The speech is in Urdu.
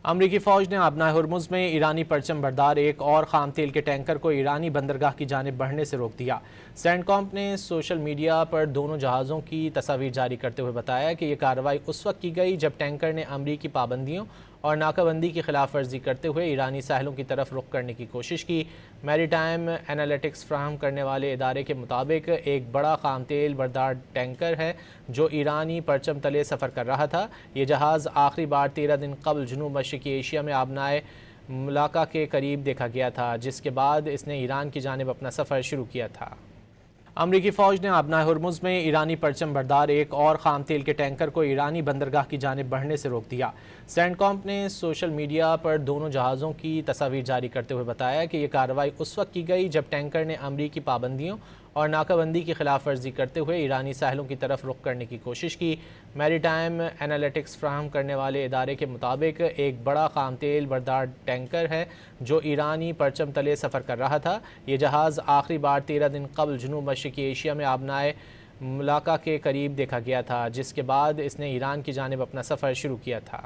امریکی فوج نے آبنائے ہرمز میں ایرانی پرچم بردار ایک اور خام تیل کے ٹینکر کو ایرانی بندرگاہ کی جانب بڑھنے سے روک دیا۔ سینڈکام نے سوشل میڈیا پر دونوں جہازوں کی تصاویر جاری کرتے ہوئے بتایا کہ یہ کارروائی اس وقت کی گئی جب ٹینکر نے امریکی پابندیوں اور ناکہ بندی کی خلاف ورزی کرتے ہوئے ایرانی ساحلوں کی طرف رخ کرنے کی کوشش کی۔ میری ٹائم انالیٹکس فراہم کرنے والے ادارے کے مطابق ایک بڑا خام تیل بردار ٹینکر ہے جو ایرانی پرچم تلے سفر کر رہا تھا۔ یہ جہاز آخری بار 13 دن قبل جنوب مشرقی ایشیا میں آبنائے ملاقہ کے قریب دیکھا گیا تھا، جس کے بعد اس نے ایران کی جانب اپنا سفر شروع کیا تھا۔ امریکی فوج نے آبنائے ہرمز میں ایرانی پرچم بردار ایک اور خام تیل کے ٹینکر کو ایرانی بندرگاہ کی جانب بڑھنے سے روک دیا۔ سینڈکام نے سوشل میڈیا پر دونوں جہازوں کی تصاویر جاری کرتے ہوئے بتایا کہ یہ کارروائی اس وقت کی گئی جب ٹینکر نے امریکی پابندیوں اور ناکہ بندی کی خلاف ورزی کرتے ہوئے ایرانی ساحلوں کی طرف رخ کرنے کی کوشش کی۔ میری ٹائم انالیٹکس فراہم کرنے والے ادارے کے مطابق ایک بڑا خام تیل بردار ٹینکر ہے جو ایرانی پرچم تلے سفر کر رہا تھا۔ یہ جہاز آخری بار 13 دن قبل جنوب مشرقی ایشیا میں آبنائے ملاقہ کے قریب دیکھا گیا تھا، جس کے بعد اس نے ایران کی جانب اپنا سفر شروع کیا تھا۔